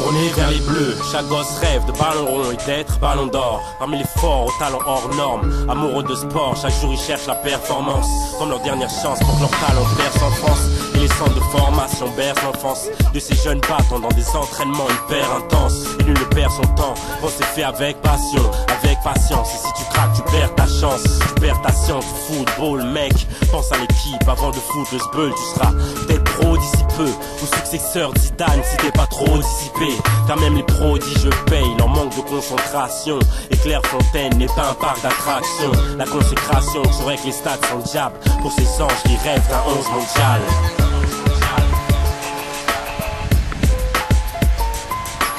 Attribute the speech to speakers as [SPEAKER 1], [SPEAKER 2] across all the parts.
[SPEAKER 1] Tourné vers les bleus, chaque gosse rêve de ballon rond et d'être ballon d'or. Parmi les forts aux talents hors normes, amoureux de sport, chaque jour ils cherchent la performance comme leur dernière chance pour que leur talent perce en France. Et les centres de formation bercent l'enfance de ces jeunes battants dans des entraînements hyper intenses. Et nul ne perd son temps, on s'est fait avec passion, avec patience. Et si tu craques, tu perds ta chance, tu perds ta science du football, mec. Pense à l'équipe avant de foutre le sbeul, tu seras peut-être pro d'ici peu, ou successeur de Zidane si t'es pas trop dissipé. Car même les prodiges payent leur manque de concentration. Et Clairefontaine n'est pas un parc d'attractions. La consécration, c'est vrai que les stades sont le diable pour ces anges qui rêvent d'un 11 mondial.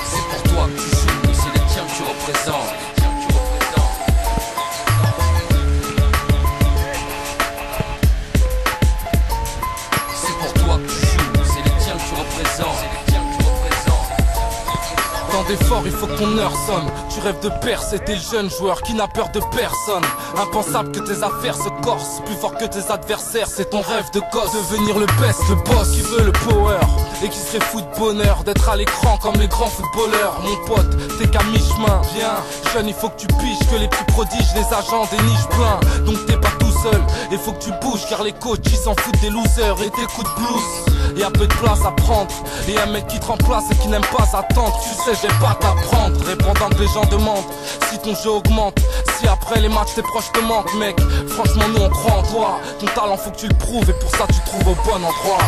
[SPEAKER 2] C'est pour toi que tu joues et c'est les tiens que tu représentes.
[SPEAKER 3] Dans d'efforts, il faut que ton heure sonne. Tu rêves de percer, t'es le jeune joueur qui n'a peur de personne. Impensable que tes affaires se corsent, plus fort que tes adversaires, c'est ton rêve de gosse. Devenir le best, le boss qui veut le power et qui serait fou de bonheur d'être à l'écran comme les grands footballeurs. Mon pote, t'es qu'à mi-chemin. Viens, jeune, il faut que tu piges que les plus prodiges, les agents dénichent plein. Donc t'es pas tout seul, il faut que tu bouges car les coachs ils s'en foutent des losers et t'écoutes blues. Y'a peu de place à prendre et un mec qui te remplace et qui n'aime pas attendre. Tu sais, j'ai pas t'apprendre, répondant que les gens demandent si ton jeu augmente, si après les matchs tes proches te manquent, mec. Franchement, nous on croit en toi. Ton talent faut que tu le prouves et pour ça tu trouves au bon endroit.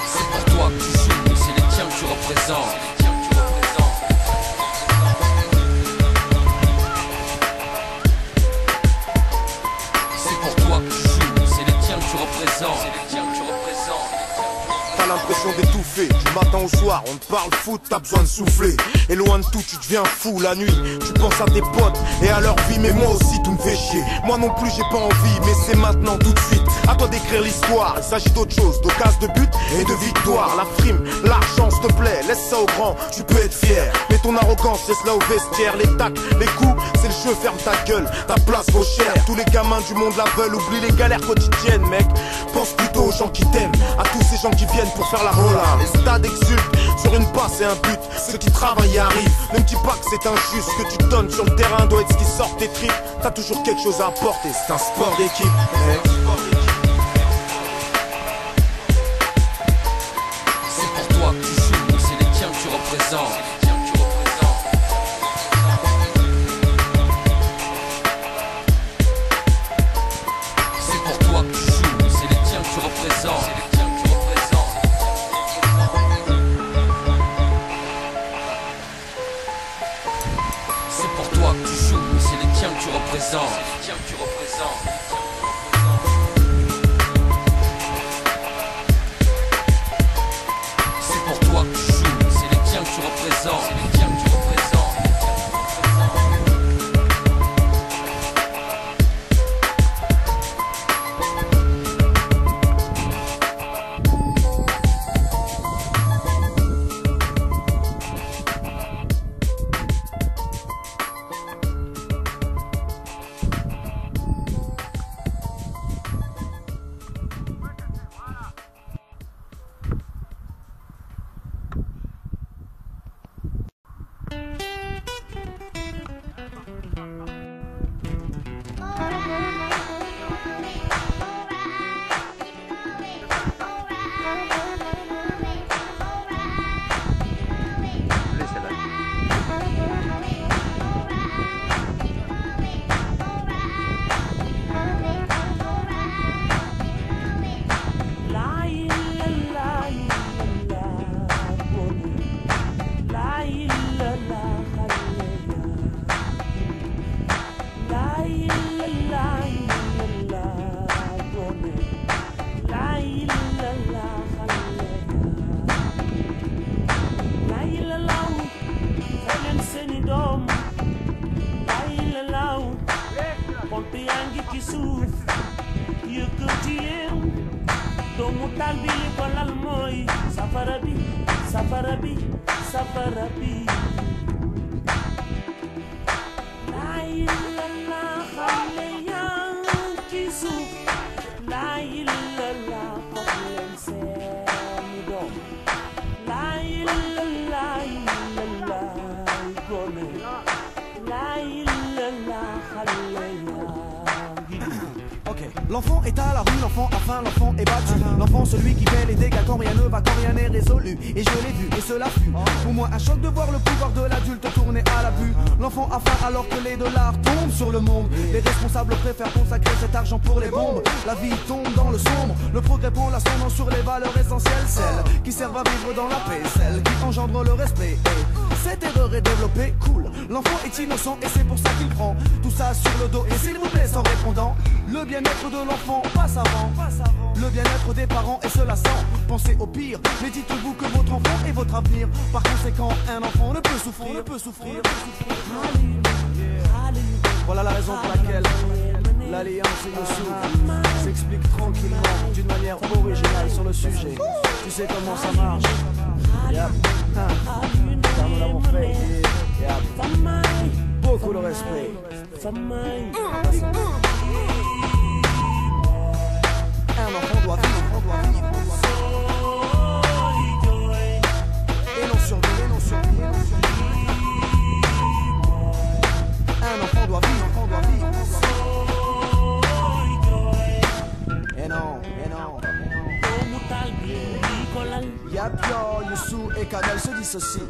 [SPEAKER 2] C'est pour toi que tu joues et c'est les tiens que tu représentes.
[SPEAKER 4] T'as l'impression d'étouffer, du matin au soir, on te parle foot, t'as besoin de souffler. Et loin de tout, tu deviens fou la nuit. Tu penses à tes potes et à leur vie, mais moi aussi tout me fait chier. Moi non plus j'ai pas envie, mais c'est maintenant tout de suite. À toi d'écrire l'histoire, il s'agit d'autre chose, d'occasion de but et de victoire. La frime, l'argent s'il te plaît, laisse ça au grand, tu peux être fier. Mais ton arrogance, laisse-la au vestiaire. Les tacles, les coups, c'est le jeu, ferme ta gueule, ta place vaut cher. Tous les gamins du monde la veulent, oublie les galères quotidiennes, mec. Pense plutôt aux gens qui t'aiment, à tous ces gens qui viennent pour faire la rola. Les stades exultent sur une passe et un but, ceux qui travaillent y arrivent. Ne me dis pas que c'est injuste, ce que tu donnes sur le terrain doit être ce qui sort tes tripes. T'as toujours quelque chose à apporter, c'est un sport d'équipe, mec.
[SPEAKER 2] C'est pour toi que tu joues et c'est les tiens que tu représentes. C'est pour toi que tu joues et c'est les tiens que tu représentes. C'est pour toi que tu joues et c'est les tiens que tu représentes. C'est pour toi que tu joues et c'est les tiens que tu représentes.
[SPEAKER 5] pompe yaa ngi ci suuf yëkkati leen doomu taal bi li ko lal mooy safara bi safara bi safara bi laa illallah xale yaa ngi ci suuf laa illallah foog leen seet
[SPEAKER 6] L'enfant est à la rue, l'enfant a faim, l'enfant est battu. L'enfant celui qui fait les dégâts quand rien ne va, quand rien n'est résolu. Et je l'ai vu et cela fut pour moi un choc de voir le pouvoir de l'adulte tourner à l'abus. L'enfant a faim alors que les dollars tombent sur le monde. Les responsables préfèrent consacrer cet argent pour les bombes. La vie tombe dans le sombre, le progrès prend l'ascendant sur les valeurs essentielles, celles qui servent à vivre dans la paix, celles qui engendrent le respect. Et cette erreur est développée, cool. L'enfant est innocent et c'est pour ça qu'il prend tout ça sur le dos. Et s'il vous plaît, sans répondant, le bien-être de l'enfant passe avant le bien-être des parents et cela sans penser au pire. Mais dites-vous que votre enfant est votre avenir. Par conséquent, un enfant ne peut souffrir, Voilà la raison pour laquelle l'alliance et Youssou s'explique tranquillement d'une manière originale sur le sujet. Tu sais comment ça marche? Yep. Car nous l'avons fait. Yep. Beaucoup de respect. Un enfant doit vivre. Et non survivre. Un enfant doit vivre. Et non. Yap yo, Youssou et Kamel se dissocient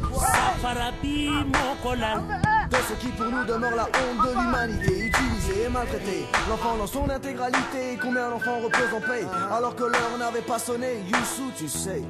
[SPEAKER 6] de ce qui pour nous demeure la honte de l'humanité, utilisée et maltraitée. L'enfant dans son intégralité, combien d'enfants reposent en paix alors que l'heure n'avait pas sonné. Youssou, tu sais.